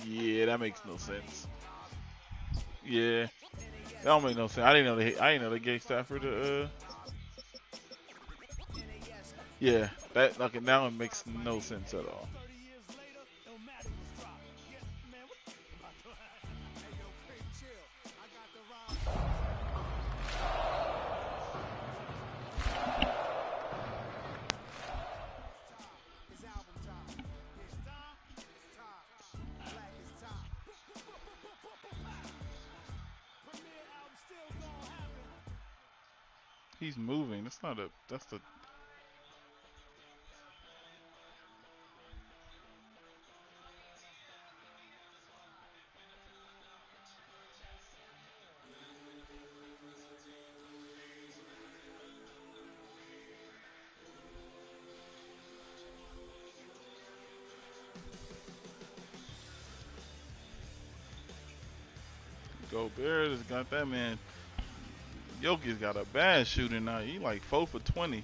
Yeah, that makes no sense. Yeah, that don't make no sense. I didn't know they gave Stafford a. Yeah, that okay, now it makes no sense at all. He's moving. That's not a. That's the. Gobert has got that man. Jokic's got a bad shooting now. He like 4 for 20.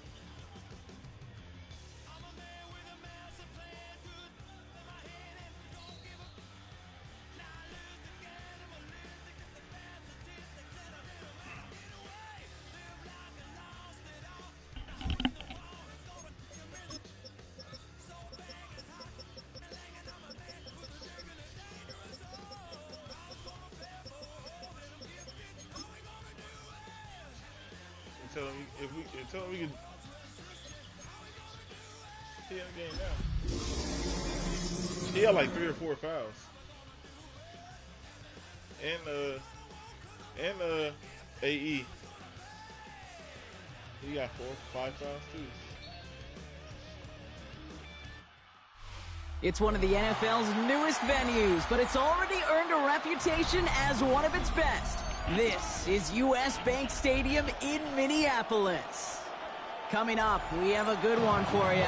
Tell him if we tell him we can. He in the game now. He had like 3 or 4 fouls. And AE. He got 4, 5 fouls too. It's one of the NFL's newest venues, but it's already earned a reputation as one of its best. This is US Bank Stadium in Minneapolis. Coming up, we have a good one for you.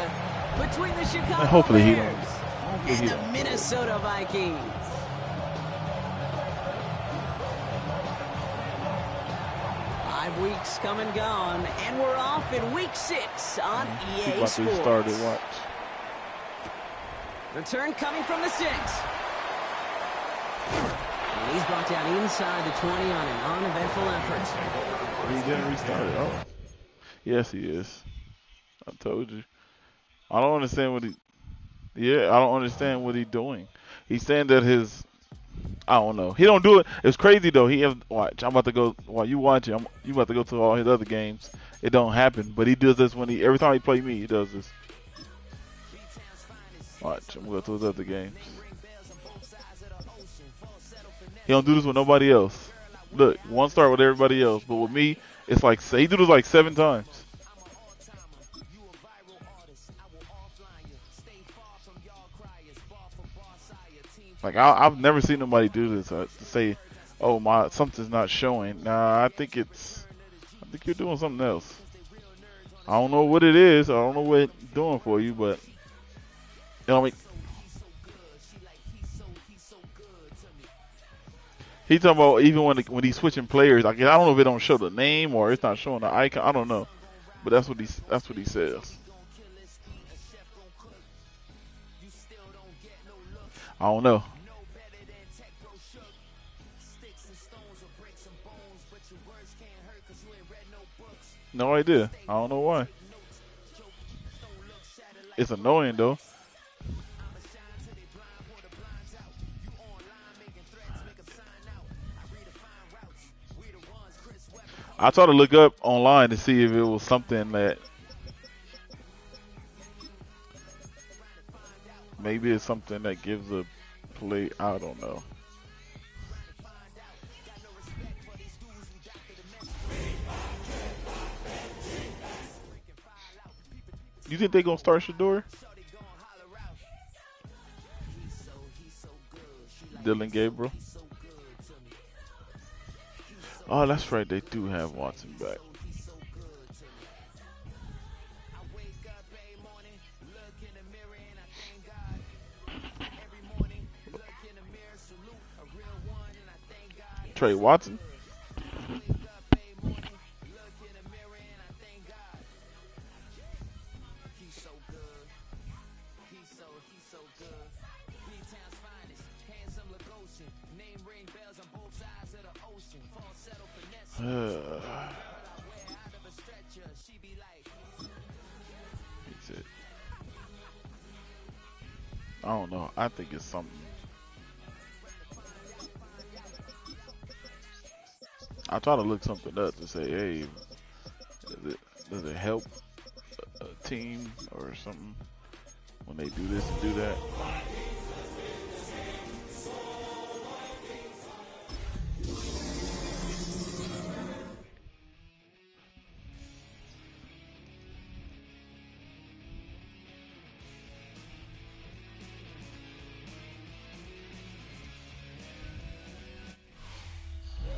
Between the Chicago Bears and the Minnesota Vikings. Weeks come and gone, and we're off in week 6 on EA Sports. Started, watch. Return coming from the 6. And he's brought down inside the 20 on an uneventful effort. He didn't restart it. Oh. Yes, he is. I told you. I don't understand what he... Yeah, I don't understand what he's doing. He's saying that his... I don't know. He don't do it. It's crazy though. He have watch. I'm about to go while you watch it. You about to go to all his other games. It don't happen, but he does this when every time he play me, he does this. Watch. I'm gonna go to his other games. He don't do this with nobody else. Look, one start with everybody else, but with me, it's like he do this like 7 times. Like I've never seen nobody do this to say, "Oh my, something's not showing." Nah, I think you're doing something else. I don't know what it is. I don't know what it's doing for you, but you know what I mean. He's talking about even when he's switching players. I don't know if it don't show the name or it's not showing the icon. I don't know, but that's what he says. I don't know. No idea. I don't know why. It's annoying though. I tried to look up online to see if it was something that maybe it's something that gives a play. I don't know. You think they gonna start Shador? Dylan Gabriel. Oh, that's right. They do have Watson back. Trey Watson. I don't know. I think it's something. I try to look something up to say, hey, does it help a team or something when they do this and do that?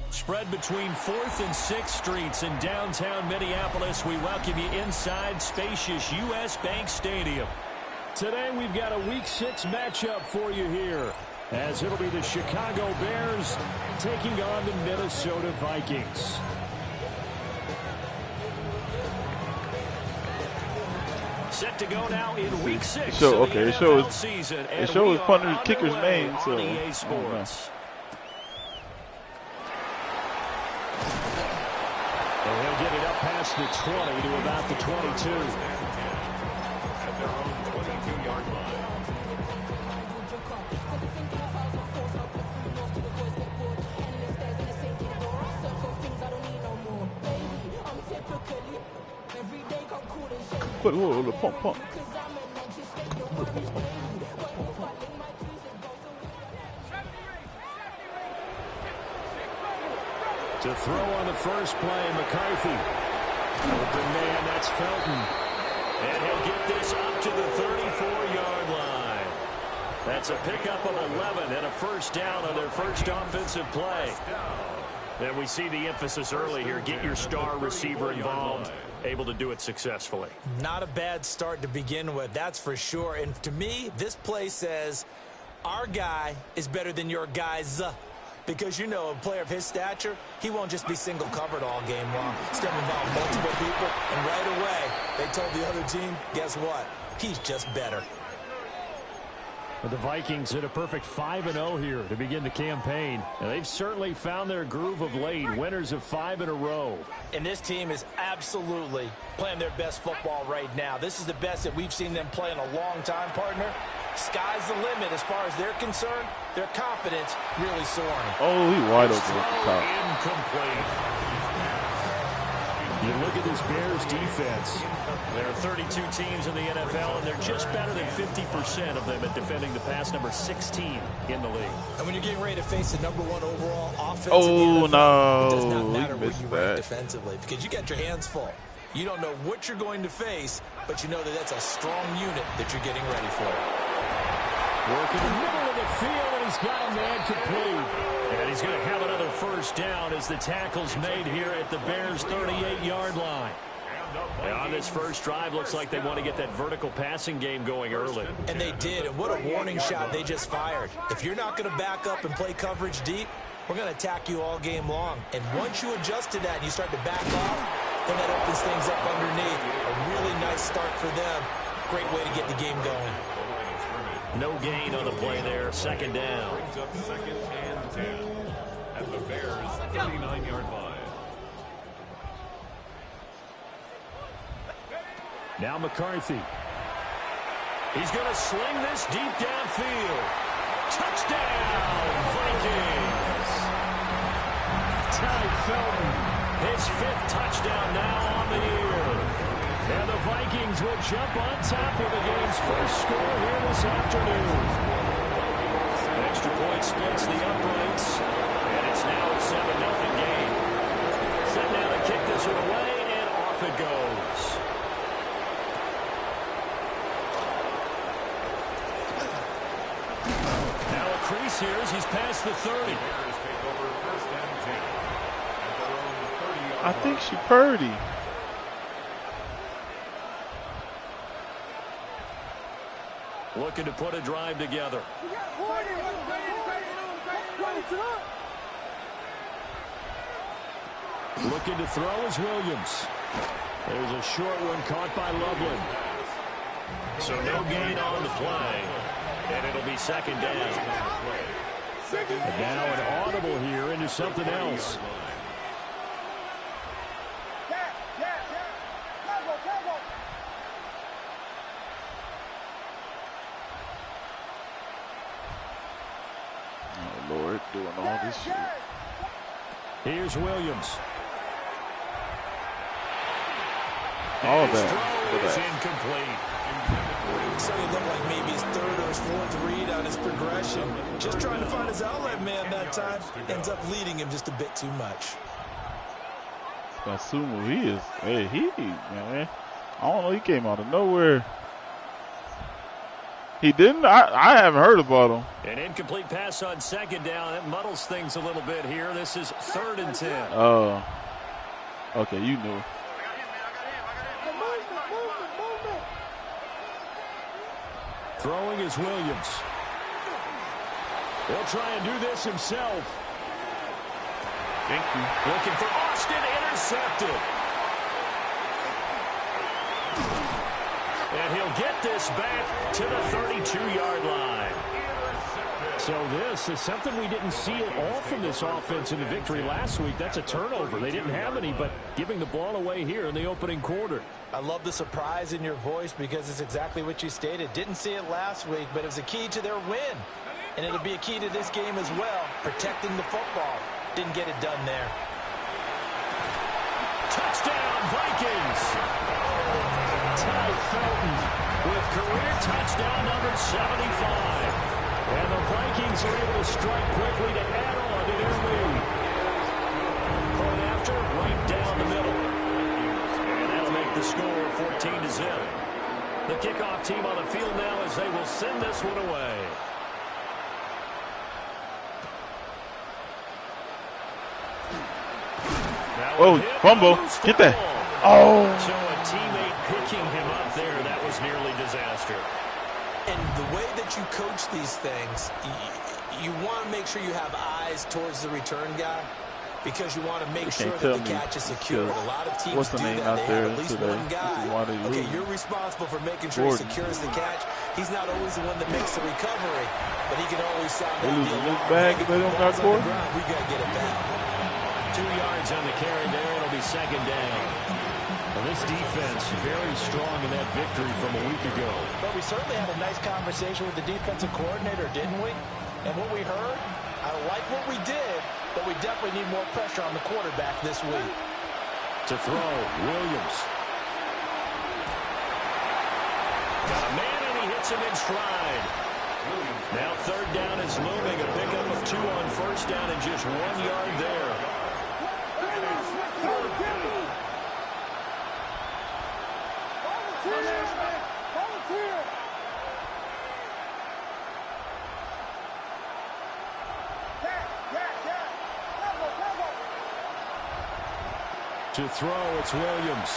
Spread between 4th and 6th Streets in downtown Minneapolis. We welcome you inside spacious U.S. Bank Stadium. Today we've got a Week 6 matchup for you here, as it'll be the Chicago Bears taking on the Minnesota Vikings. Set to go now in Week 6 So, of the okay, NFL season. It shows punter's kicker's name, so EA Sports. And he'll get it up past the 20 to about the 22. At their own 22-yard line. Put a little pump, pump. To throw on the first play, McCarthy. Open man, that's Felton. And he'll get this up to the 34-yard line. That's a pickup of 11 and a first down on their first offensive play. And we see the emphasis early here. Get your star receiver involved. Able to do it successfully. Not a bad start to begin with, that's for sure. And to me, this play says our guy is better than your guys. Because, you know, a player of his stature, he won't just be single covered all game long. He's going to involve multiple people. And right away, they told the other team, guess what? He's just better. The Vikings hit a perfect 5-0 here to begin the campaign. And they've certainly found their groove of late, winners of 5 in a row. And this team is absolutely playing their best football right now. This is the best that we've seen them play in a long time, partner. Sky's the limit as far as they're concerned. Their confidence really soaring. Oh, he wide open at the top. Incomplete. You look at this Bears defense. There are 32 teams in the NFL, and they're just better than 50% of them at defending the pass, number 16 in the league. And when you're getting ready to face the number 1 overall offense Oh, in the NFL, no. it does not matter He where missed you that. rank defensively because you got your hands full. You don't know what you're going to face, but you know that that's a strong unit that you're getting ready for. Working the middle of the field, and he's got a man complete. And he's going to have another first down as the tackle's made here at the Bears' 38-yard line. And on this first drive, looks like they want to get that vertical passing game going early. And they did, and what a warning shot they just fired. If you're not going to back up and play coverage deep, we're going to attack you all game long. And once you adjust to that and you start to back off, then that opens things up underneath. A really nice start for them. Great way to get the game going. No gain on the play there. Second down. Brings up 2nd and 10 at the Bears' 39-yard line. Now McCarthy. He's going to sling this deep downfield. Touchdown, Vikings. Ty Felton, his 5th touchdown now on the year. And the Vikings will jump on top of the game's first score here this afternoon. Extra point splits the uprights, and it's now a 7-0 game. Set now to kick this one away, and off it goes. Now a crease here as he's past the 30. Bears take over 1st and 10 at their own 30-yard I think she Purdy. Looking to put a drive together. Looking to throw is Williams. There's a short one caught by Loveland. So no gain on the play, and it'll be second down. And now an audible here into something else. Oh, Lord, doing all this shit. Here's Williams. All His that. throw is For that. incomplete. So he looked like maybe his third or his fourth read on his progression. Just trying to find his outlet man that time. Ends up leading him just a bit too much. Sumo, he is. Hey, man. I don't know. He came out of nowhere. He didn't? I haven't heard about him. An incomplete pass on second down. It muddles things a little bit here. This is 3rd and 10. Oh. Okay, you knew. Throwing is Williams. He'll try and do this himself. Thank you. Looking for Austin, intercepted. And he'll get this back to the 32-yard line. So this is something we didn't see at all from this offense in the victory last week. That's a turnover. They didn't have any, but giving the ball away here in the opening quarter. I love the surprise in your voice because it's exactly what you stated. Didn't see it last week, but it was a key to their win. And it'll be a key to this game as well, protecting the football. Didn't get it done there. Touchdown, Vikings! Ty Felton with career touchdown number 75. And the Vikings are able to strike quickly to add on to their lead. Going after, right down the middle. And that'll make the score 14-0. The kickoff team on the field now as they will send this one away. Oh, fumble. Get that. Oh. So a teammate picking him up there, that was nearly disaster. And the way that you coach these things, you want to make sure you have eyes towards the return guy because you want to make sure that the catch is secure. A lot of teams do that. They have at least one guy. Okay, you're responsible for making sure he secures the catch. He's not always the one that makes the recovery, but he can always sound out the alarm. Bag if they don't got score. We got to get it back. 2 yards on the carry there. It'll be second down. Well, this defense very strong in that victory from a week ago. But we certainly had a nice conversation with the defensive coordinator, didn't we? And what we heard, I like what we did, but we definitely need more pressure on the quarterback this week. To throw, Williams. Got a man and he hits him in stride. Now third down is looming. A pickup of 2 on first down and just 1 yard there. To throw, it's Williams.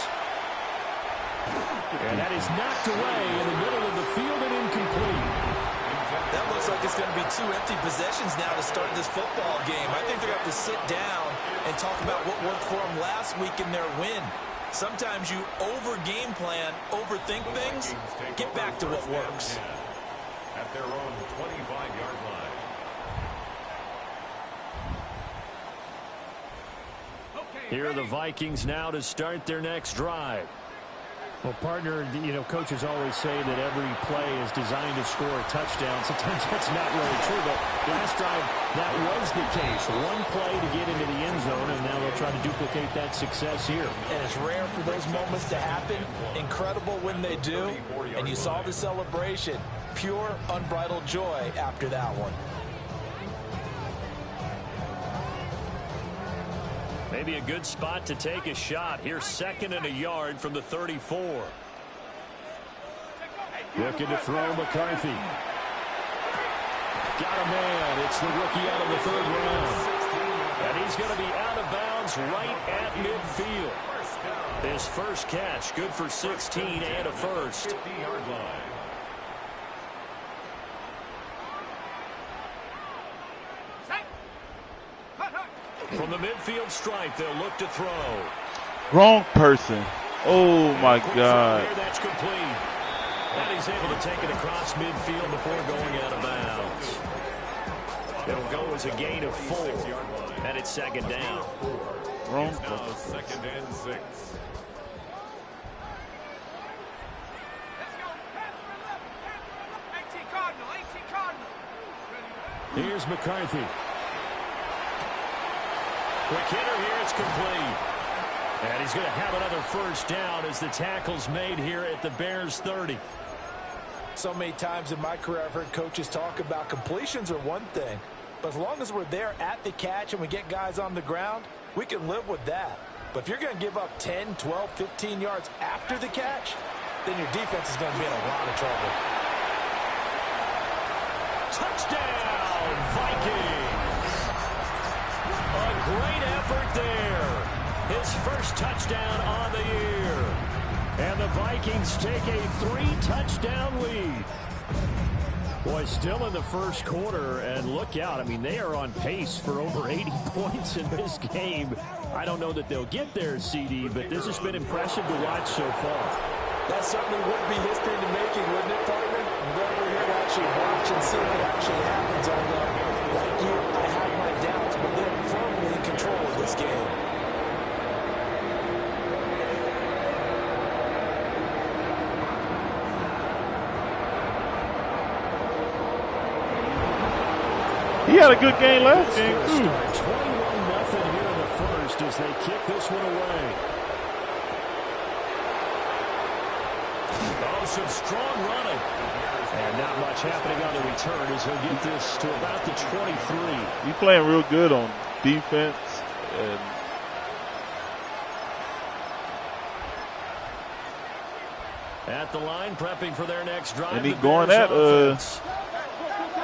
And that is knocked away in the middle of the field and incomplete. That looks like it's going to be 2 empty possessions now to start this football game. I think they're going to have to sit down and talk about what worked for them last week in their win. Sometimes you over-game plan, overthink things. Get back to what works. At their own 25-yard line. Here are the Vikings now to start their next drive. Well, partner, you know, coaches always say that every play is designed to score a touchdown. Sometimes that's not really true, but last drive, that was the case. 1 play to get into the end zone, and now they'll try to duplicate that success here. And it's rare for those moments to happen. Incredible when they do. And you saw the celebration. Pure, unbridled joy after that one. Maybe a good spot to take a shot. Here's 2nd and a yard from the 34. Looking to throw McCarthy. Got a man. It's the rookie out of the 3rd round. And he's going to be out of bounds right at midfield. His first catch, good for 16 and a first. From the midfield stripe, they'll look to throw. Wrong person. Oh, my Quick God. throw here, that's complete. And he's able to take it across midfield before going out of bounds. It'll go as a gain of 4, and it's second down. Wrong Now person. 2nd and 6. Here's McCarthy. Quick hitter here, it's complete. And he's going to have another first down as the tackle's made here at the Bears 30. So many times in my career I've heard coaches talk about completions are one thing, but as long as we're there at the catch and we get guys on the ground, we can live with that. But if you're going to give up 10, 12, 15 yards after the catch, then your defense is going to be in a lot of trouble. Touchdown, Vikings! A great effort there. His first touchdown on the year. And the Vikings take a 3-touchdown lead. Boy, still in the first quarter, and look out. I mean, they are on pace for over 80 points in this game. I don't know that they'll get there, CD, but this has been impressive to watch so far. That certainly would be history in the making, wouldn't it, partner? I'm glad we're here to actually watch and see if it actually happens. Although, like you, I have my doubts, but they're firmly in control of this game. He had a good game last game, too. 21-0 here in the first as they kick this one away. Oh, some strong running. And not much happening on the return as he'll get this to about the 23. He's playing real good on defense. And at the line, prepping for their next drive. And he the going Bears at, offense.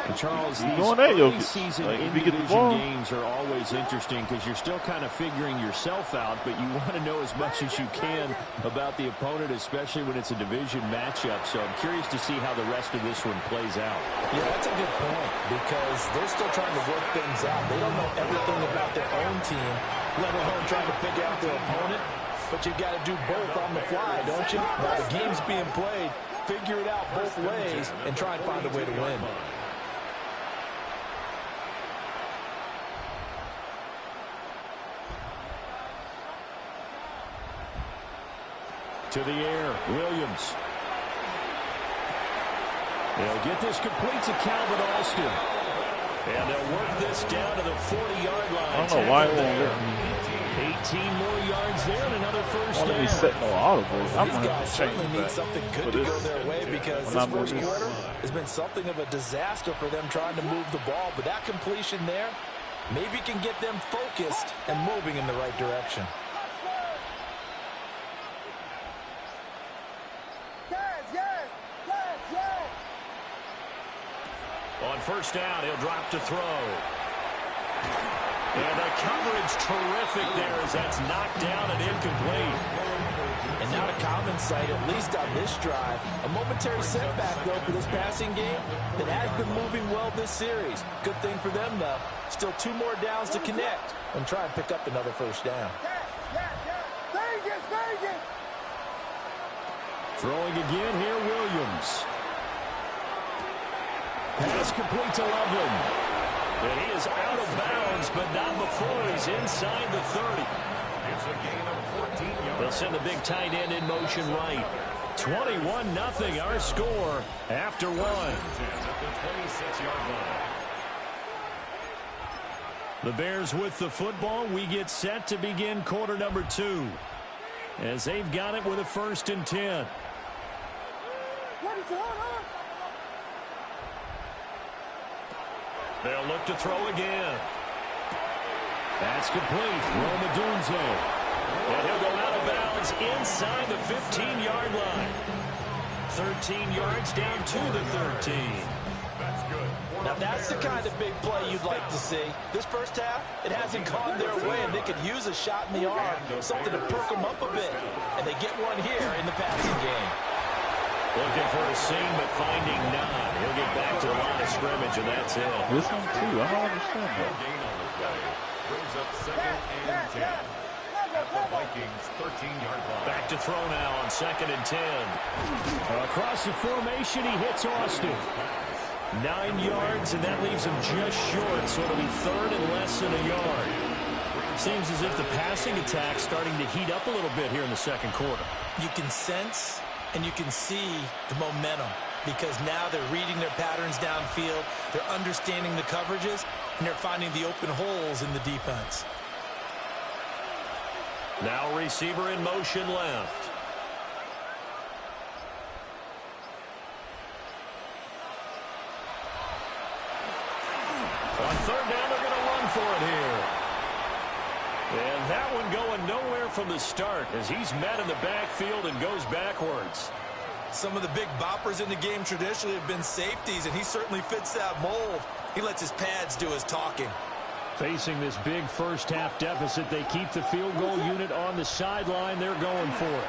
And Charles, these going at early Jokic. season Like, if he in get the division ball. games are always interesting because you're still kind of figuring yourself out, but you want to know as much as you can about the opponent, especially when it's a division matchup. So I'm curious to see how the rest of this one plays out. Yeah, that's a good point because they're still trying to work things out. They don't know everything about their own team, let alone trying to figure out their opponent. But you got to do both on the fly, don't you? While the game's being played, figure it out both ways and try and find a way to win. To the air, Williams. They'll get this complete to Calvin Alston. And they'll work this down to the 40-yard line. I don't know why it won't let me. 18 more yards there and another first Won't let me down. set no audibles. I'm These going guys to certainly change need that. something good For to this. go their way because When this I'm first with this. quarter has been something of a disaster for them trying to move the ball. But that completion there maybe can get them focused and moving in the right direction. On first down, he'll drop to throw. And the coverage terrific there as that's knocked down and incomplete. And not a common sight, at least on this drive. A momentary setback, though, for this passing game that has been moving well this series. Good thing for them, though. Still 2 more downs to connect and try and pick up another first down. Throwing again here, Williams. Pass complete to Loveland. And he is out of bounds, but not before he's inside the 30. It's a gain of 14 yards. They'll send the big tight end in motion right. 21-0 our score after 1. At the 26-yard line. The Bears with the football. We get set to begin quarter number 2. As they've got it with a 1st and 10. They'll look to throw again. That's complete. Roma Dunze. And he'll go out of bounds inside the 15-yard line. 13 yards down to the 13. That's good. Now, that's the kind of big play you'd like to see. This first half, it hasn't gone their way, and they could use a shot in the arm, something to perk them up a bit. And they get one here in the passing game. Looking for a seam, but finding none. He'll get back to the line of scrimmage, and that's it. This one, too. I don't understand that. Gain on the play. Brings up 2nd and 10 at the Vikings 13-yard line. Back to throw now on 2nd and 10. Across the formation, he hits Austin. 9 yards, and that leaves him just short, so it'll be 3rd and less than a yard. Seems as if the passing attack's starting to heat up a little bit here in the second quarter. You can sense and you can see the momentum because now they're reading their patterns downfield, they're understanding the coverages, and they're finding the open holes in the defense. Now receiver in motion left. On 3rd down, they're going to run for it here. And that one going nowhere from the start as he's met in the backfield and goes backwards. Some of the big boppers in the game traditionally have been safeties, and he certainly fits that mold. He lets his pads do his talking. Facing this big first-half deficit, they keep the field goal unit on the sideline. They're going for it.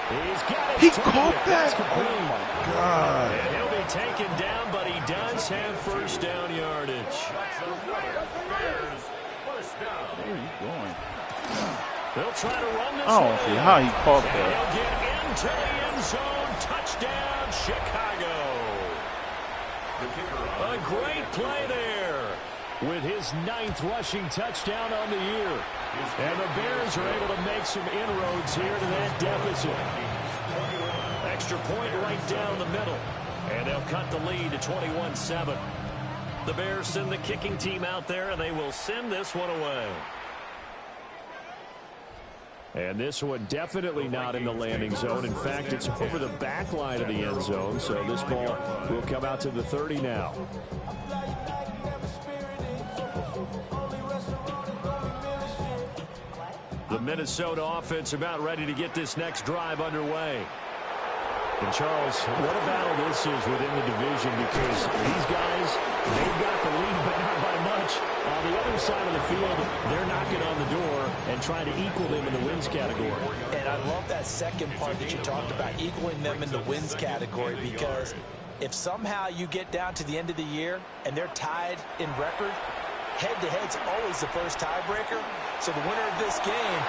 He's got it. He caught that? Oh, my God. And he'll be taken down, but he does have first down yardage. Where are you going? They'll try to run this I don't see how he caught and that. he'll get into the end zone. Touchdown, Chicago. A great play there. With his 9th rushing touchdown on the year. And the Bears are able to make some inroads here to that deficit. Extra point right down the middle. And they'll cut the lead to 21-7. The Bears send the kicking team out there, and they will send this one away. And this one definitely not in the landing zone. In fact, it's over the back line of the end zone. So this ball will come out to the 30 now. The Minnesota offense about ready to get this next drive underway. And Charles, what a battle this is within the division because these guys, they've got the lead, but not by much. On the other side of the field, they're knocking on the door and trying to equal them in the wins category. And I love that second part that you talked about, equaling them in the wins category, because if somehow you get down to the end of the year and they're tied in record, head-to-head's always the first tiebreaker. So the winner of this game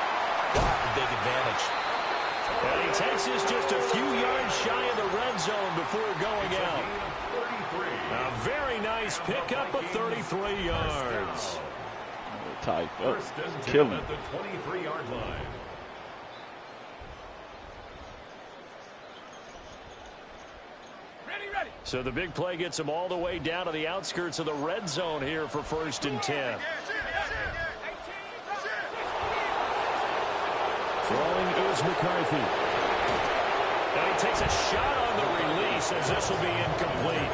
will have the big advantage. And he takes this just a few yards shy of the red zone before going out. A very nice pickup of 33 yards. Tight. Kill him. At the 23-yard line. So the big play gets him all the way down to the outskirts of the red zone here for 1st and 10. Throwing is McCarthy. And he takes a shot on the release as this will be incomplete.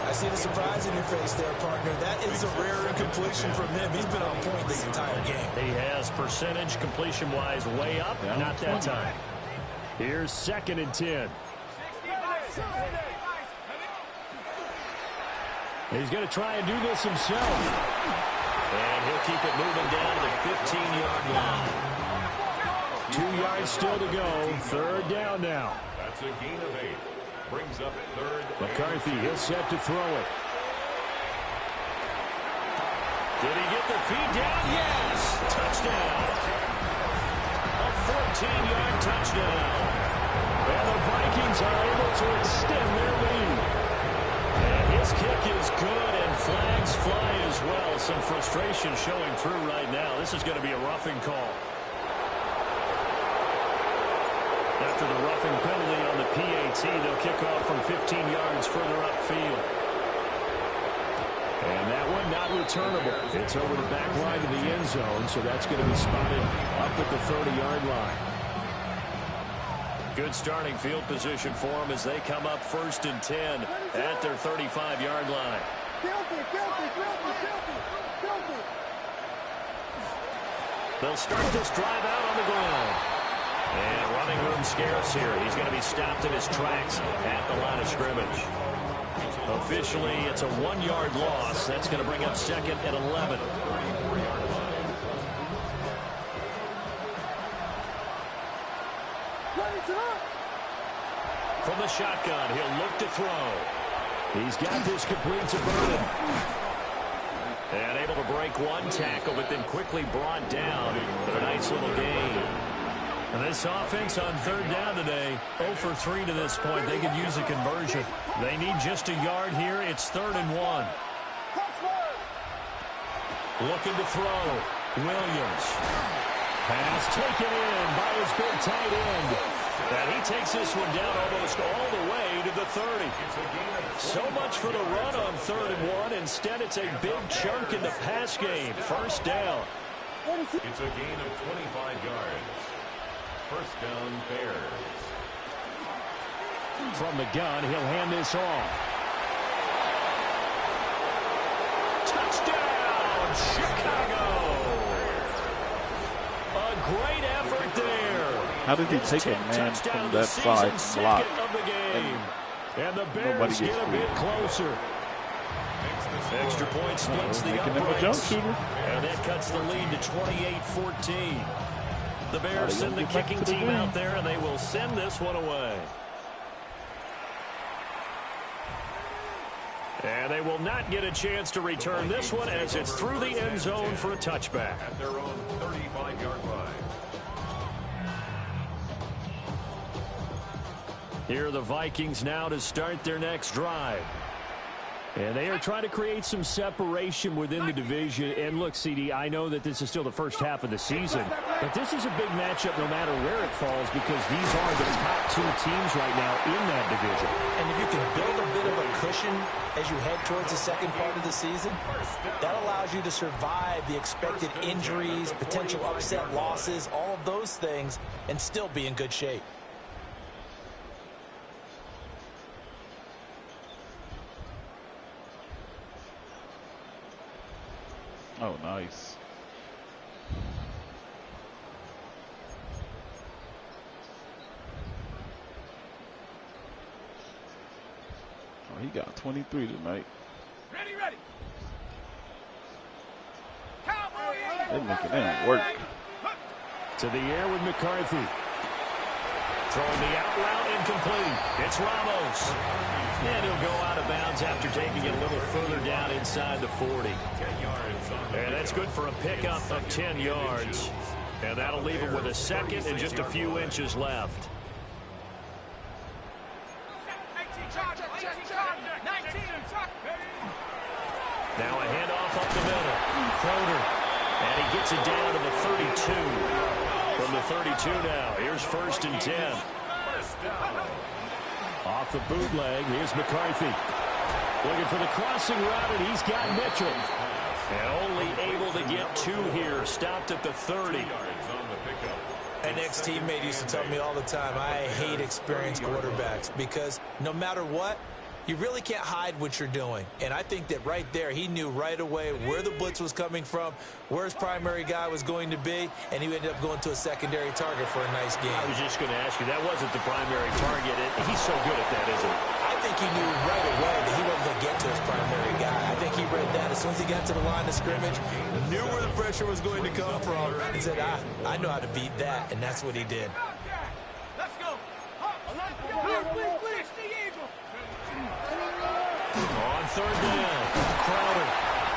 I see the surprise in your face there, partner. That is a rare incompletion from him. He's been on point this entire game. He has percentage completion-wise way up, not that time. Here's 2nd and 10. He's going to try and do this himself. And he'll keep it moving down to the 15-yard line. 2 yards still to go. 3rd down now. That's a gain of 8. Brings up 3rd. McCarthy is set to throw it. Did he get the feed down? Yes! Touchdown! A 14-yard touchdown. And the Vikings are able to extend their lead. And his kick is good, and flags fly as well. Some frustration showing through right now. This is going to be a roughing call. After the roughing penalty on the PAT, they'll kick off from 15 yards further upfield. And that one not returnable. It's over the back line of the end zone, so that's going to be spotted up at the 30-yard line. Good starting field position for them as they come up 1st and 10 at their 35-yard line. They'll start this drive out on the ground. And running room scarce here. He's going to be stopped in his tracks at the line of scrimmage. Officially, it's a 1-yard loss. That's going to bring up 2nd and 11. From the shotgun, he'll look to throw. He's got this complete to Vernon. And able to break one tackle, but then quickly brought down for a nice little gain. And this offense on third down today, 0 for 3 to this point. They could use a conversion. They need just a yard here. It's 3rd and 1. Looking to throw. Williams. Pass taken in by his big tight end. And he takes this one down almost all the way to the 30. So much for the run on 3rd and 1. Instead, it's a big chunk in the pass game. First down. It's a gain of 25 yards. First down, Bears. From the gun, he'll hand this off. Touchdown, Chicago! A great effort there. How did he take a man from that side block? And the Bears get a bit closer. Extra point splits the uprights. And that cuts the lead to 28-14. The Bears send the kicking team out there, and they will send this one away. And they will not get a chance to return this one as it's through the end zone for a touchback. At their own 35-yard line. Here are the Vikings now to start their next drive. And they are trying to create some separation within the division. And look, CD, I know that this is still the first half of the season, but this is a big matchup no matter where it falls because these are the top 2 teams right now in that division. And if you can build a bit of a cushion as you head towards the second part of the season, that allows you to survive the expected injuries, potential upset losses, all of those things, and still be in good shape. Oh, nice. Oh, he got 23 tonight. Ready. Cowboy! They're making him work. To the air with McCarthy. Throwing the out route incomplete. It's Ramos. And he'll go out of bounds after taking it a little further down inside the 40. And that's good for a pickup of 10 yards. And that'll leave him with a second and just a few inches left. Now a handoff up the middle. Crowder. And he gets it down to the 32. From the 32 now, here's 1st and 10. Off the bootleg, here's McCarthy. Looking for the crossing route, and he's got Mitchell. And only able to get 2 here. Stopped at the 30. An ex-teammate used to tell me all the time, I hate experienced quarterbacks because no matter what, you really can't hide what you're doing. And I think that right there, he knew right away where the blitz was coming from, where his primary guy was going to be, and he ended up going to a secondary target for a nice game. I was just going to ask you, that wasn't the primary target. He's so good at that, isn't he? I think he knew right away that he wasn't going to get to his primary guy. I think he read that as soon as he got to the line of scrimmage, knew where the pressure was going to come from, and said, I know how to beat that, and that's what he did. Let's go. On 3rd down, Crowder.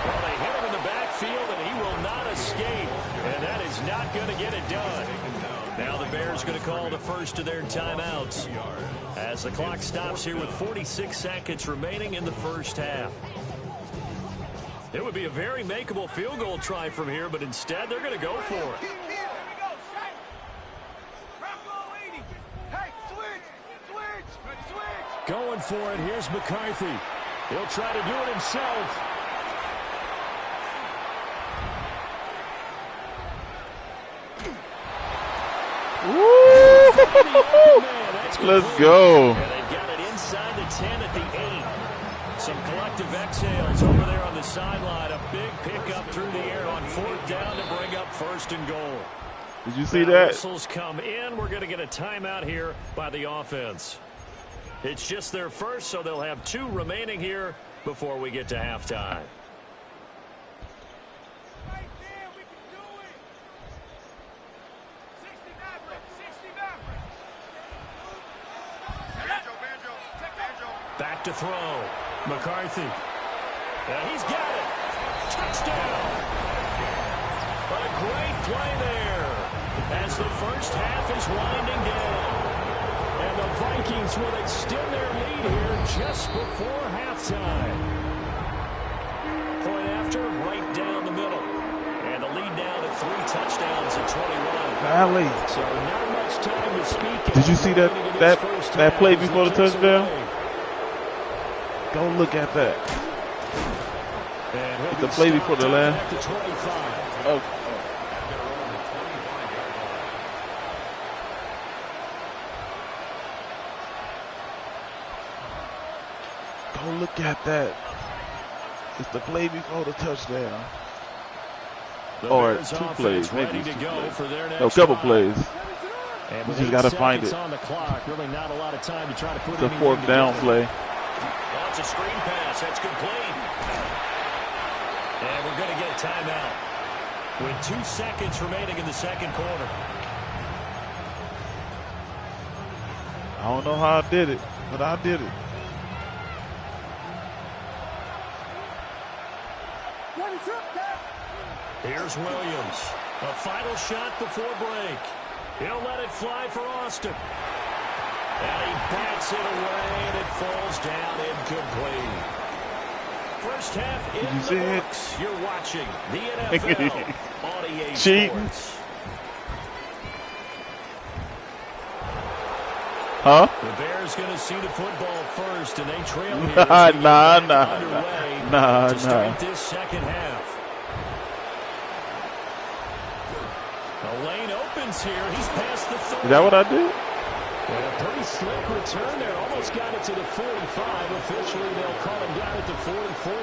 Well, they hit him in the backfield, and he will not escape. And that is not going to get it done. Now the Bears going to call the first of their timeouts as the clock stops here with 46 seconds remaining in the first half. It would be a very makeable field goal try from here, but instead they're going to go for it. Going for it, here's McCarthy. He'll try to do it himself. Let's go. And they've got it inside the 10 at the 8. Some collective exhales over there on the sideline. A big pickup through the air on 4th down to bring up 1st and goal. Did you see that? Whistles come in. We're going to get a timeout here by the offense. It's just their first, so they'll have 2 remaining here before we get to halftime. Back to throw. McCarthy. And he's got it. Touchdown. But a great play there as the first half is winding down. And the Vikings will extend their lead here just before halftime. Point after, right down the middle. And the lead now to 3 touchdowns at 21. Valley. So not much time to speak. Did you see that play before the touchdown? Go look at that. The play before the last. Oh. Go look at that. It's the play before the touchdown. Or 2 plays, maybe 2 plays. No, couple plays. We just got to find it. On the clock. Really not a lot of time to try to put the 4th down play. That's a screen pass. That's complete. And we're going to get a timeout with 2 seconds remaining in the second quarter. I don't know how I did it, but I did it. Here's Williams. A final shot before break. He'll let it fly for Austin. And he bats it away, and it falls down incomplete. First half in the books. You're watching the NFL on EA Cheating. Sports. Huh? The Bears going to see the football first, and they trail here. Nah. To start this second half. The lane opens here. He's past the 30. Is that what I did? And a pretty slick return there. Almost got it to the 45. Officially, they'll call him down at the 44.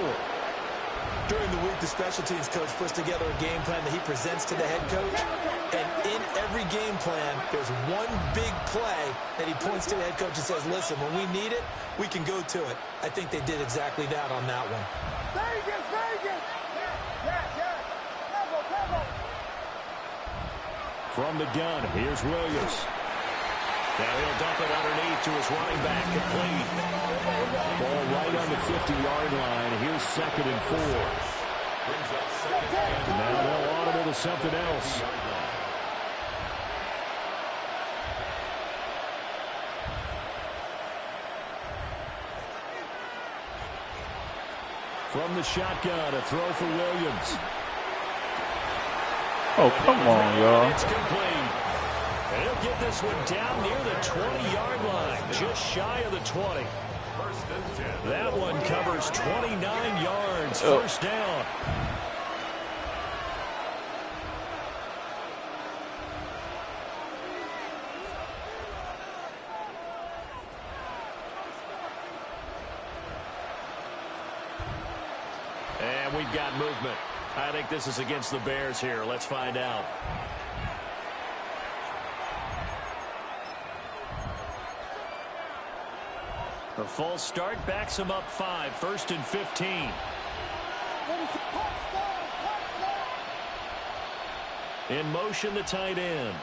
During the week, the special teams coach puts together a game plan that he presents to the head coach. And in every game plan, there's one big play that he points to the head coach and says, listen, when we need it, we can go to it. I think they did exactly that on that one. Vegas, Vegas! Yeah. Tempo. From the gun, here's Williams. Now he'll dump it underneath to his running back, complete. Ball right on the 50-yard line. Here's 2nd and 4. Now they'll audible to something else. From the shotgun, a throw for Williams. Oh, come on, y'all. It's complete. And he'll get this one down near the 20-yard line, just shy of the 20. That one covers 29 yards, first down. And we've got movement. I think this is against the Bears here. Let's find out. The false start backs him up 5, 1st and 15. In motion, the tight end.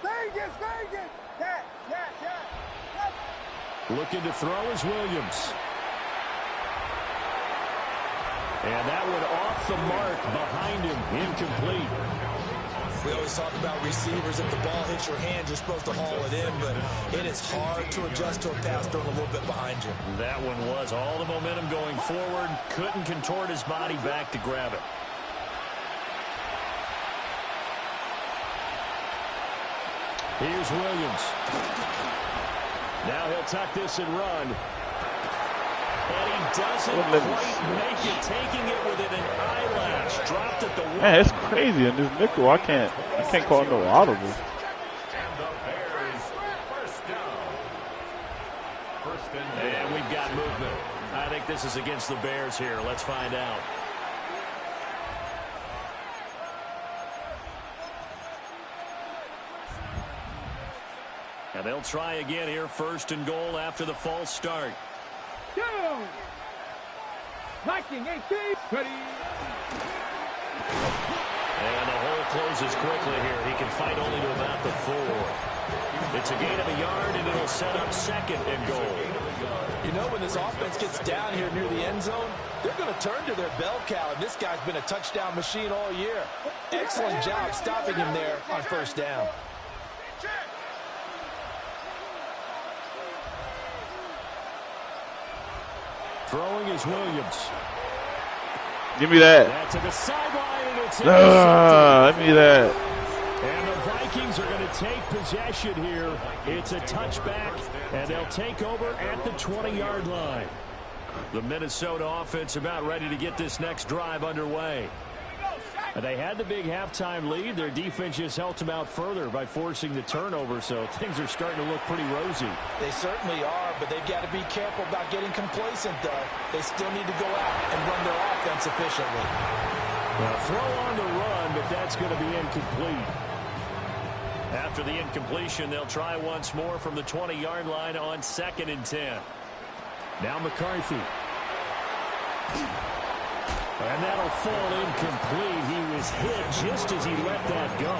Vegas! Looking to throw is Williams. And that one off the mark behind him, incomplete. We always talk about receivers. If the ball hits your hand, you're supposed to haul it in, but it is hard to adjust to a pass thrown a little bit behind you. That one was all the momentum going forward. Couldn't contort his body back to grab it. Here's Williams. Now he'll tuck this and run. And he doesn't quite make it, taking it within an eyelash. Dropped at the 1. Man, it's crazy in this nickel. I can't call no audible. And the Bears first down. First and And we've got movement. I think this is against the Bears here. Let's find out. And they'll try again here, 1st and goal after the false start. Down! Viking 18, ready! And the whole closes quickly here. He can fight only to about the 4. It's a gain of a yard, and it'll set up 2nd and goal. You know, when this offense gets down here near the end zone, they're going to turn to their bell cow, and this guy's been a touchdown machine all year. Excellent job stopping him there on 1st down. Throwing is Williams. Give me that. That's to the sideline, and it's intercepted. Give me that. And the Vikings are going to take possession here. It's a touchback, and they'll take over at the 20-yard line. The Minnesota offense about ready to get this next drive underway. And they had the big halftime lead. Their defense just helped them out further by forcing the turnover, so things are starting to look pretty rosy. They certainly are, but they've got to be careful about getting complacent, though. They still need to go out and run their offense efficiently. Well, throw on the run, but that's going to be incomplete. After the incompletion, they'll try once more from the 20-yard line on 2nd and 10. Now McCarthy. And that'll fall incomplete. He was hit just as he let that go.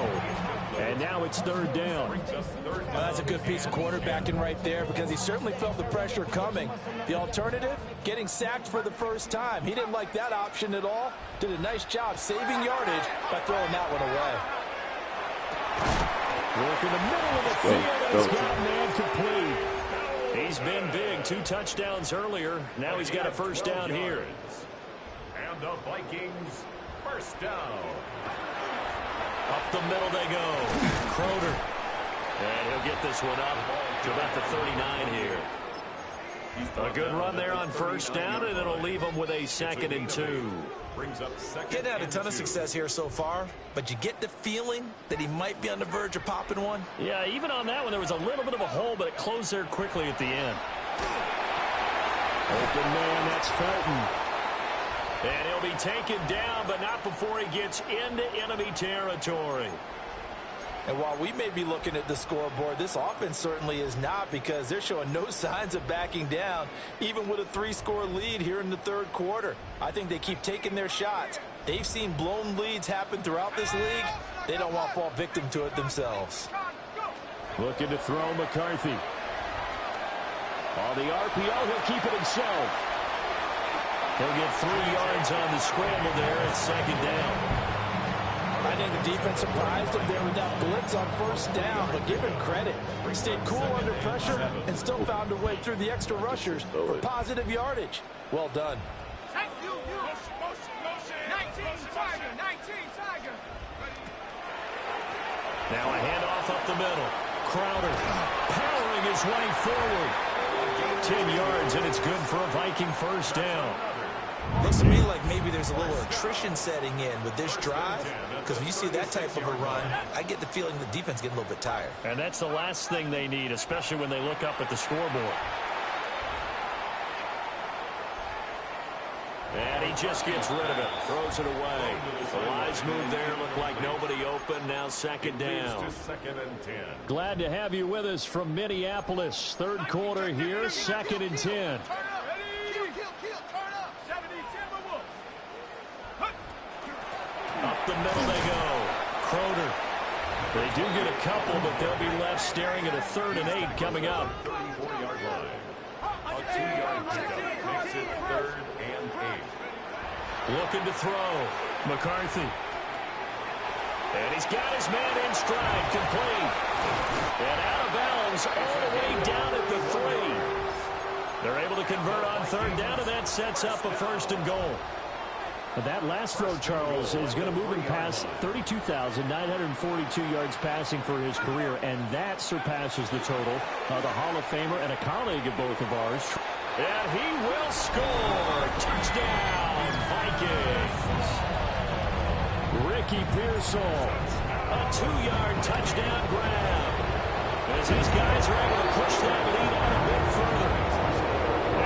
And now it's 3rd down. Well, that's a good piece of quarterbacking right there because he certainly felt the pressure coming. The alternative, getting sacked for the first time. He didn't like that option at all. Did a nice job saving yardage by throwing that one away. Work in the middle of the field. He's got a man complete. He's been big. 2 touchdowns earlier. Now he's got a 1st down here. And the Vikings, 1st down. Up the middle they go. Croder. And he'll get this one up to about the 39 here. A good run there on 1st down, and it'll leave him with a 2nd and 2. Getting had a ton of success here so far, but you get the feeling that he might be on the verge of popping one. Yeah, even on that one, there was a little bit of a hole, but it closed there quickly at the end. Open man, that's Felton. And he'll be taken down, but not before he gets into enemy territory. And while we may be looking at the scoreboard, this offense certainly is not because they're showing no signs of backing down, even with a 3-score lead here in the 3rd quarter. I think they keep taking their shots. They've seen blown leads happen throughout this league. They don't want to fall victim to it themselves. Looking to throw McCarthy. On the RPO, he'll keep it himself. He'll get 3 yards on the scramble there at 2nd down. I think the defense surprised him there with that blitz on 1st down, but give him credit. He stayed cool under pressure and still found a way through the extra rushers for positive yardage. Well done. 19 Tiger. Now a handoff up the middle. Crowder powering his way forward. 10 yards, and it's good for a Viking 1st down. Looks to me like maybe there's a little attrition setting in with this drive, because when you see that type of a run, I get the feeling the defense getting a little bit tired. And that's the last thing they need, especially when they look up at the scoreboard. And he just gets rid of it, throws it away. The wise move there, looked like nobody open, now 2nd down. 2nd and 10. Glad to have you with us from Minneapolis. 3rd quarter here, 2nd and 10. Up the middle they go. Croder. They do get a couple, but they'll be left staring at a 3rd and 8 coming up. 34-yard line. A 2-yard pickup makes it 3rd and 8. Looking to throw. McCarthy. And he's got his man in stride, complete. And out of bounds all the way down at the 3. They're able to convert on 3rd down, and that sets up a 1st and goal. That last throw, Charles, is going to move him past 32,942 yards passing for his career, and that surpasses the total of the Hall of Famer and a colleague of both of ours. And he will score. Touchdown, Vikings. Ricky Pearsall. A 2-yard touchdown grab. As his guys are able to push that lead out a bit further.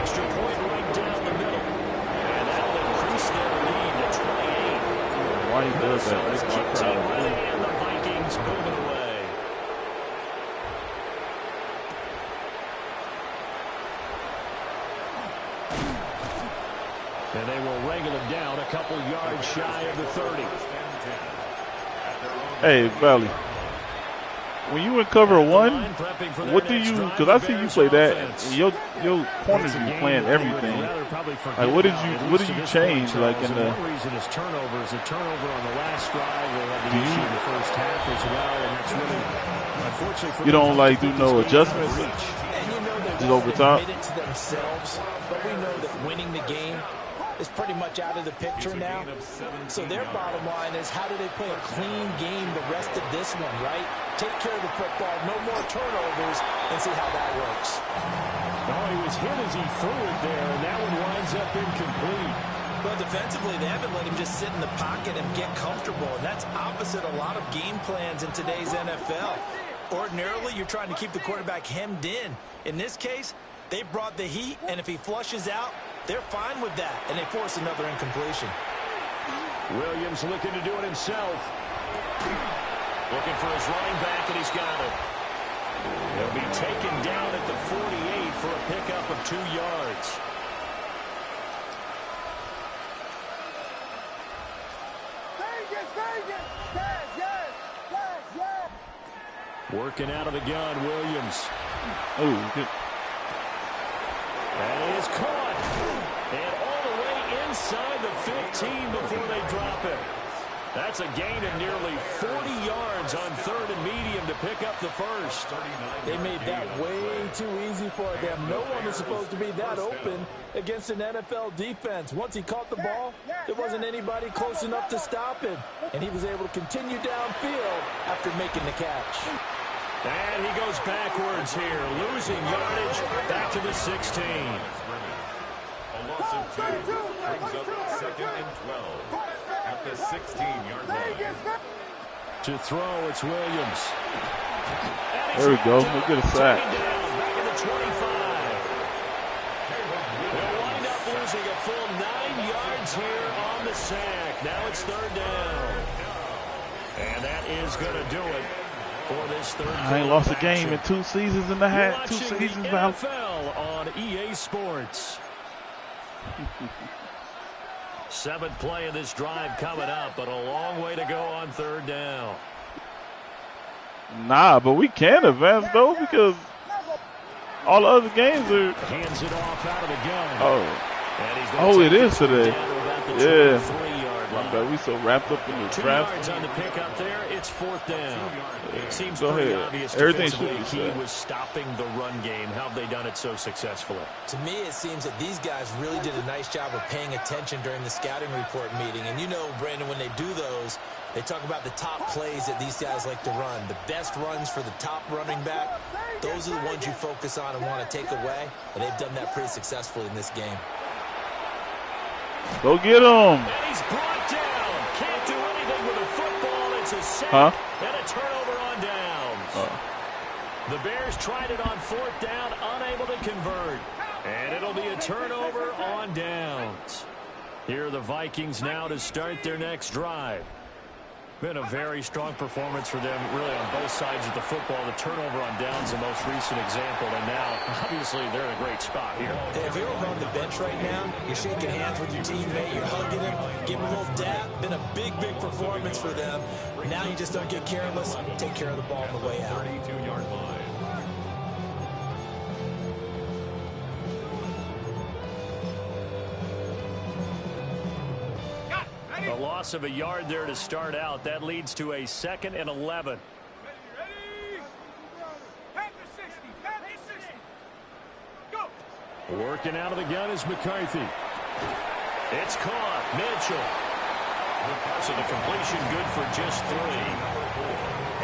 Extra point right down the middle. And that'll increase their lead to 28. Why he does that? Minnesota's That's my kick team problem. ready, and the Vikings moving away. And they will wrangle him down a couple yards shy of the 30. At their Hey, Valley. When you in cover one, what do you? Because I see you play that. And your corners you playing everything. Like what did you change? Like in the. One reason is turnovers. A turnover on the last drive will have the issue in the first half as well, and that's really unfortunately for you don't like do no adjustments. And you know they're Just over top. committed to themselves, but we know that winning the game is pretty much out of the picture now. So their bottom line is how do they play a clean game the rest of this one, right? Take care of the football, no more turnovers, and see how that works. Oh, he was hit as he threw it there, and that one winds up incomplete. Well, defensively, they haven't let him just sit in the pocket and get comfortable, and that's opposite a lot of game plans in today's NFL. Ordinarily, you're trying to keep the quarterback hemmed in. In this case, they brought the heat, and if he flushes out, they're fine with that, and they force another incompletion. Williams looking to do it himself. Looking for his running back, and he's got it. He'll be taken down at the 48 for a pickup of 2 yards. Working out of the gun, Williams. Oh, good. That is caught. And all the way inside the 15 before they drop it. That's a gain of nearly 40 yards on 3rd and medium to pick up the first. They made that way too easy for them. No one is supposed to be that open against an NFL defense. Once he caught the ball, there wasn't anybody close enough to stop him. And he was able to continue downfield after making the catch. And he goes backwards here, losing yardage back to the 16. A loss of 2 brings up 2nd and 12 at the 16-yard line. To throw, it's Williams. There we go. Look at the sack. Back at the 25. They'll wind up losing a full 9 yards here on the sack. Now it's 3rd down. And that is going to do it for this third. I ain't lost a game in 2 seasons and a half. 2 seasons now. NFL on EA Sports. 7th play of this drive coming up, but a long way to go on 3rd down. Nah, but we can advance though because all the other games are. Hands it off out of the gun. Oh, it is today. Yeah. My bad. We so wrapped up in the 2 traffic. yards on the pickup there. It's 4th down. It seems Go pretty ahead. obvious Everything defensively should be key set. was stopping the run game. How have they done it so successfully? To me, it seems that these guys really did a nice job of paying attention during the scouting report meeting. And you know, Brandon, when they do those, they talk about the top plays that these guys like to run. The best runs for the top running back, those are the ones you focus on and want to take away. And they've done that pretty successfully in this game. Go get him. And he's brought down. Can't do anything with a football. It's a sack and a turnover on downs. The Bears tried it on 4th down, unable to convert. And it'll be a turnover on downs. Here are the Vikings now to start their next drive. Been a very strong performance for them, really, on both sides of the football. The turnover on downs, the most recent example, and now, obviously, they're in a great spot here. If you're on the bench right now, you're shaking hands with your teammate, you're hugging him, giving him a little dap. Been a big, big performance for them. Now you just don't get careless. Take care of the ball on the way out. 32-yard line. A loss of a yard there to start out. That leads to a 2nd and 11. Working out of the gun is McCarthy. It's caught. Mitchell. So the completion good for just 3.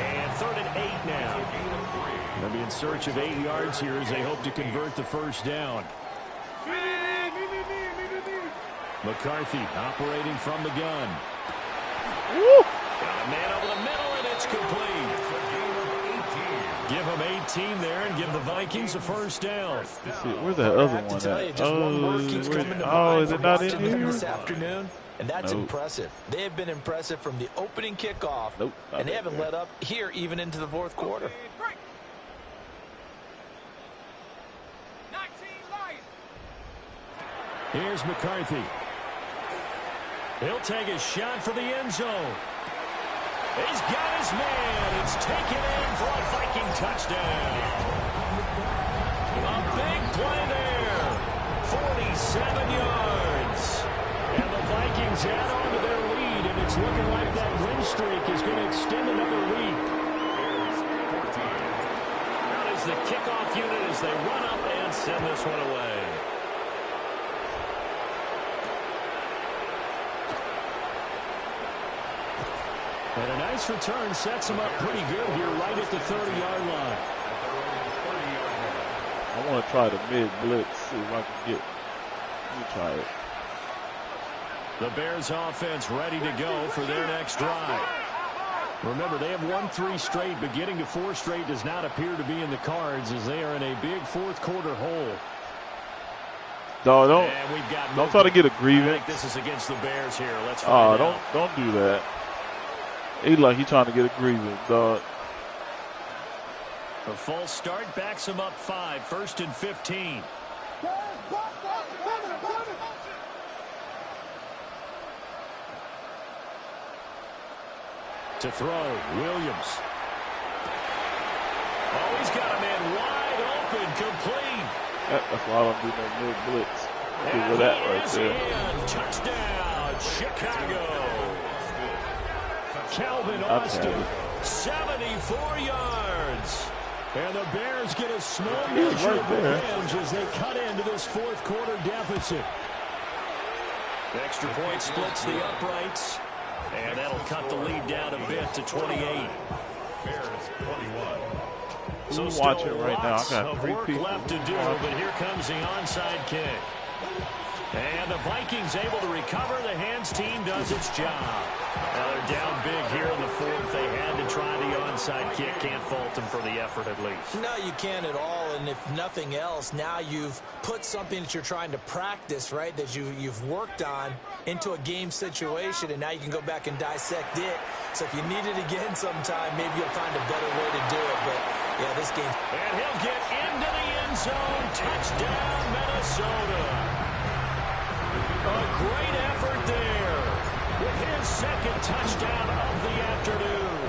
And 3rd and 8 now. They'll be in search of 8 yards here as they hope to convert the first down. McCarthy operating from the gun. Woo! Got a man over the middle, and it's complete. Give him 18 there and give the Vikings a first down. Let's see, where's that other one at? Is it not in here? This afternoon, and that's impressive. They have been impressive from the opening kickoff, and they haven't let up here even into the 4th quarter. Here's McCarthy. He'll take a shot for the end zone. He's got his man. It's taken in for a Viking touchdown. A big play there. 47 yards. And the Vikings add on to their lead, and it's looking like that win streak is going to extend another week. Out is the kickoff unit as they run up and send this one away. And a nice return sets them up pretty good here right at the 30-yard line. I want to try the mid-blitz, see if I can get. Let me try it. The Bears offense ready to go for their next drive. Remember, they have won 3 straight, but getting to 4 straight does not appear to be in the cards as they are in a big fourth-quarter hole. Dog, don't try to get a I grievance. think this is against the Bears here. Let's find out. Don't do that. He trying to get a grievance, dog. A false start backs him up 5, 1st and 15. To throw, Williams. Oh, he's got a man wide open, complete. That's why I don't do no mid-blitz. And Do that he right is there. in. Touchdown, Chicago. Calvin I'll Austin. tell you. 74 yards. And the Bears get a small Yeah, measure right of there. revenge as they cut into this fourth-quarter deficit. Extra point splits the uprights. And that'll cut the lead down a bit to 28. Bears 21. So I'm still watching right now. I lots got of 3 work people. left to do, but here comes the onside kick. And the Vikings able to recover. The hands team does its job. Now they're down big here in the fourth. They had to try the onside kick. Can't fault them for the effort at least. No, you can't at all. And if nothing else, now you've put something that you're trying to practice, right, that you've worked on into a game situation, and now you can go back and dissect it. So if you need it again sometime, maybe you'll find a better way to do it. But, yeah, this game. And he'll get into the end zone. Touchdown, Minnesota. A great effort there with his second touchdown of the afternoon.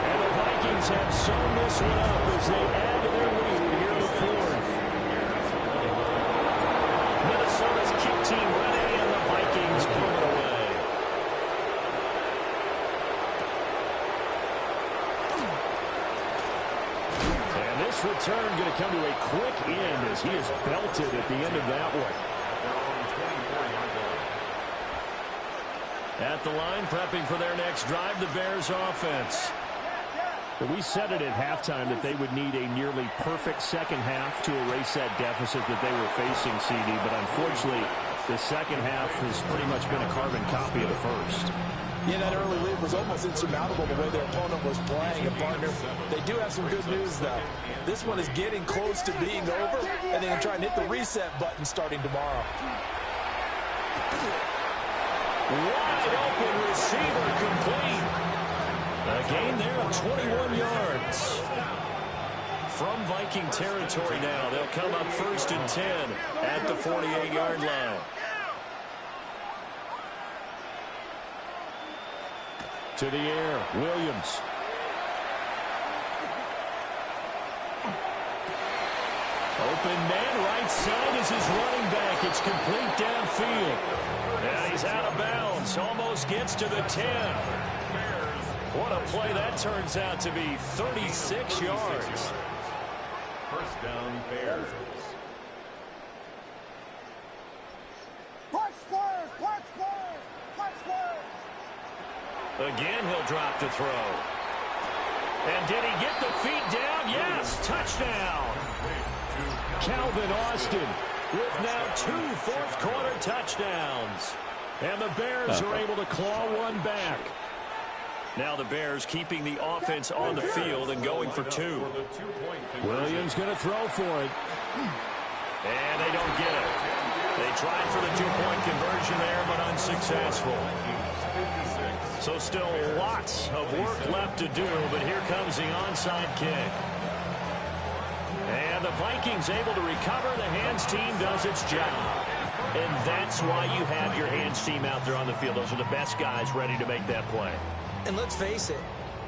And the Vikings have sewn this one up as they add to their lead here in the fourth. Minnesota's kick team ready, and the Vikings put it away. And this return going to come to a quick end as he is belted at the end of that one. At the line, prepping for their next drive, the Bears offense. We said it at halftime that they would need a nearly perfect second half to erase that deficit that they were facing, CD, but unfortunately, the second half has pretty much been a carbon copy of the first. Yeah, that early lead was almost insurmountable the way their opponent was playing. And, partner, they do have some good news, though. This one is getting close to being over, and they're going to try and hit the reset button starting tomorrow. Wide open receiver complete. A gain there of 21 yards. From Viking territory now, they'll come up 1st and 10 at the 48-yard line. To the air, Williams. Open man, right side is his running back. It's complete downfield. And he's out of bounds. Almost gets to the 10. What a play that turns out to be. 36 yards. First down, Bears. Again, he'll drop to throw. And did he get the feet down? Yes, touchdown. Calvin Austin. With now 2 fourth-quarter touchdowns. And the Bears are able to claw one back. Now the Bears keeping the offense on the field and going for 2. Williams going to throw for it. And they don't get it. They tried for the 2-point conversion there, but unsuccessful. So still lots of work left to do, but here comes the onside kick. And the Vikings able to recover. The hands team does its job. And that's why you have your hands team out there on the field. Those are the best guys ready to make that play. And let's face it,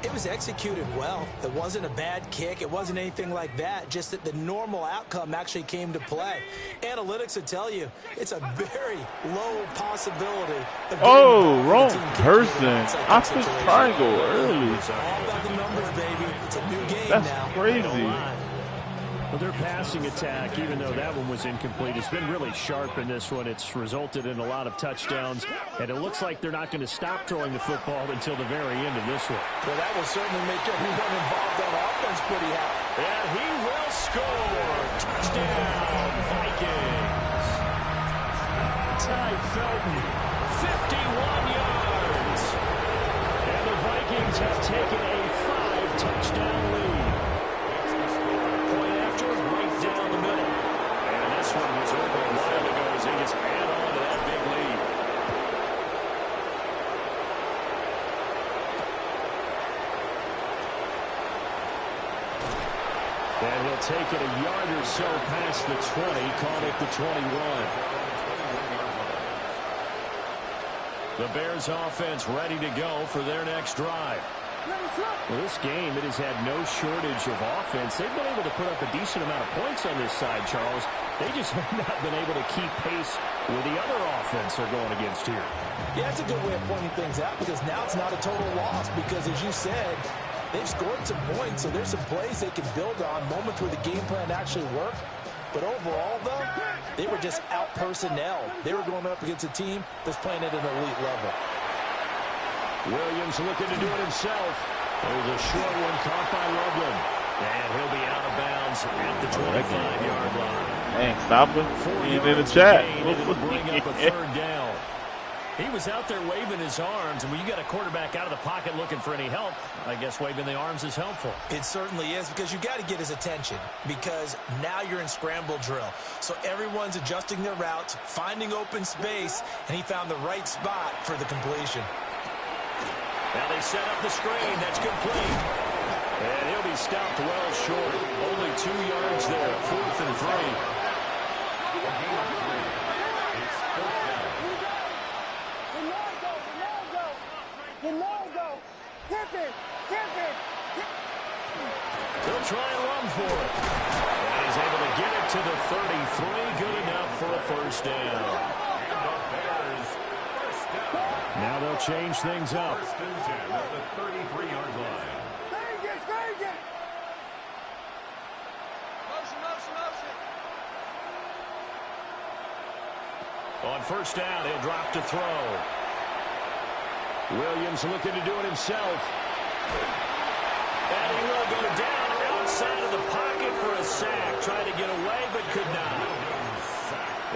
it was executed well. It wasn't a bad kick. It wasn't anything like that. Just that the normal outcome actually came to play. Analytics would tell you it's a very low possibility of wrong person. I pushed triangle early. It's all about the numbers, baby. It's a new game That's now. crazy. Well, their passing attack, even though that one was incomplete, has been really sharp in this one. It's resulted in a lot of touchdowns, and it looks like they're not going to stop throwing the football until the very end of this one. Well, that will certainly make everyone involved on offense pretty happy. And he will score. Touchdown, Vikings. Ty Felton, 51 yards. And the Vikings have taken a 5-touchdown lead. Down the middle. And this one was over a while ago as he gets add on to that big lead. And he'll take it a yard or so past the 20, caught at the 21. The Bears offense ready to go for their next drive. Well, this game, it has had no shortage of offense. They've been able to put up a decent amount of points on this side, Charles. They just have not been able to keep pace with the other offense they're going against here. Yeah, that's a good way of pointing things out because now it's not a total loss because, as you said, they've scored some points, so there's some plays they can build on, moments where the game plan actually worked. But overall, though, they were just out-personnel. They were going up against a team that's playing at an elite level. Williams looking to do it himself. There's a short one caught by Loveland. And he'll be out of bounds at the 25-yard line. Dang, stop him. He's in the chat. It'll bring up a third down. He was out there waving his arms, and when you got a quarterback out of the pocket looking for any help, I guess waving the arms is helpful. It certainly is because you got to get his attention because now you're in scramble drill. So everyone's adjusting their routes, finding open space, and he found the right spot for the completion. Now they set up the screen. That's complete. And he'll be stopped well short. Only 2 yards there. 4th and 3. He'll try and run for it. And he's able to get it to the 33. Good enough for a first down. Now they'll change things up. First and 10 at the 33-yard line. On first down, he'll drop to throw. Williams looking to do it himself. And he will go down outside of the pocket for a sack. Tried to get away, but could not.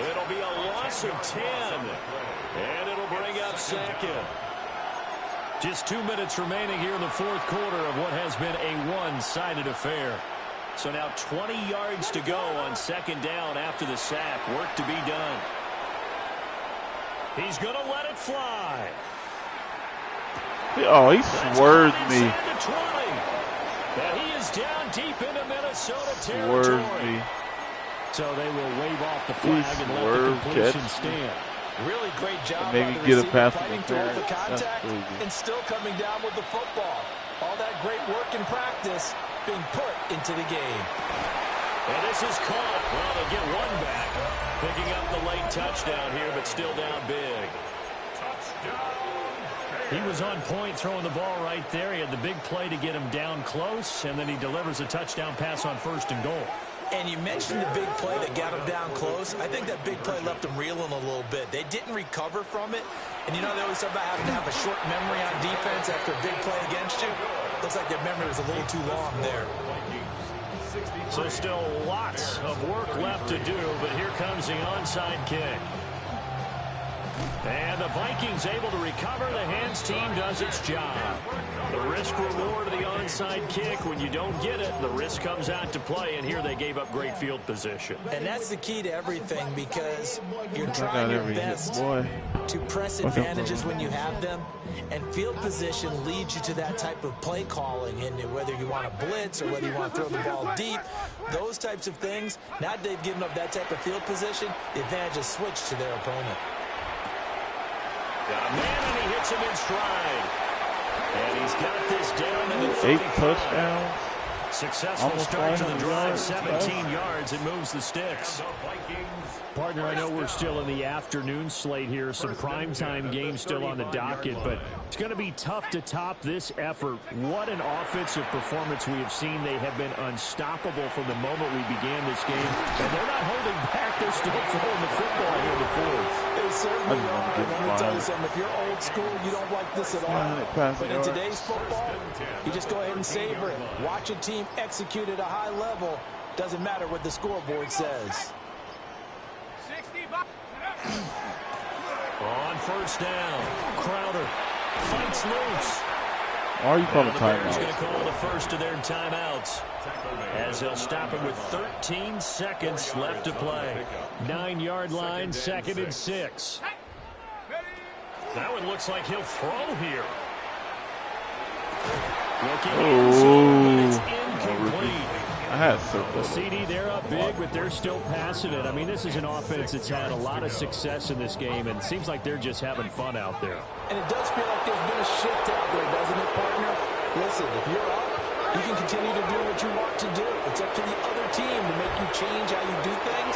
It'll be a loss of 10. And it'll bring up second. Just 2 minutes remaining here in the fourth quarter of what has been a one-sided affair. So now 20 yards to go on second down after the sack. Work to be done. He's going to let it fly. Oh, he swerved me. And he is down deep into Minnesota Swerved territory. me. So they will wave off the flag and let the completion stand. Really great job Maybe by the get a receiver pass fighting to hold the interference. contact and still coming down with the football. All that great work in practice being put into the game. And this is caught. Well, they'll get one back. Picking up the late touchdown here, but still down big. He was on point throwing the ball right there. He had the big play to get him down close, and then he delivers a touchdown pass on 1st and goal. And you mentioned the big play that got him down close. I think that big play left him reeling a little bit. They didn't recover from it. And you know they always talk about having to have a short memory on defense after a big play against you. Looks like their memory was a little too long there. So still lots of work left to do, but here comes the onside kick. And the Vikings able to recover. The hands team does its job. The risk reward of the onside kick. When you don't get it, the risk comes out to play, and here they gave up great field position. And that's the key to everything because you're trying your best to press advantages when you have them, and field position leads you to that type of play calling. And whether you want to blitz or whether you want to throw the ball deep, those types of things, now that they've given up that type of field position, the advantage is switched to their opponent. Got a man, and he hits him in stride. And he's got this down to the 8 35. touchdowns. Successful Almost start to the 500 drive, yards. 17 yards. It moves the sticks. Partner, I know we're still in the afternoon slate here. Some primetime games still on the docket, but it's going to be tough to top this effort. What an offensive performance we have seen. They have been unstoppable from the moment we began this game, and they're not holding back. They're still throwing the football here in the fourth. They certainly are. Let me tell you something. If you're old school, you don't like this at all. But in today's football, you just go ahead and savor it. Watch a team execute at a high level. Doesn't matter what the scoreboard says. On first down, Crowder fights loose. Why are you calling The Bears timeout? going to call the first of their timeouts as they'll stop it with 13 seconds left to play. 9-yard line, 2nd and 6. That one looks like he'll throw here. Looking Oh. it's incomplete. I had The circled. CD, they're up big, but they're still passing it. I mean, this is an offense that's had a lot of success in this game, and it seems like they're just having fun out there. And it does feel like there's been a shift out there, doesn't it, partner? Listen, if you're up, you can continue to do what you want to do. It's up to the other team to make you change how you do things.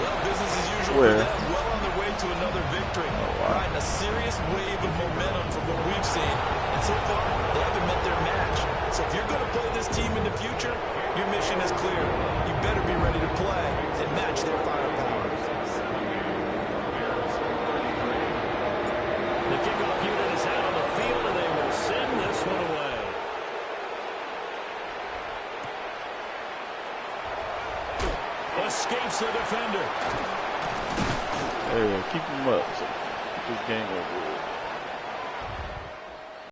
Well, business as usual Where? for them. Well on their way to another victory. Riding a serious wave of momentum from what we've seen. And so far, they haven't met their match. So if you're going to play this team in the future, your mission is clear. You better be ready to play and match their firepower. The kickoff unit is out on the field, and they will send this one away. Escapes the defender. There you go. Keep him up. So keep this game over with.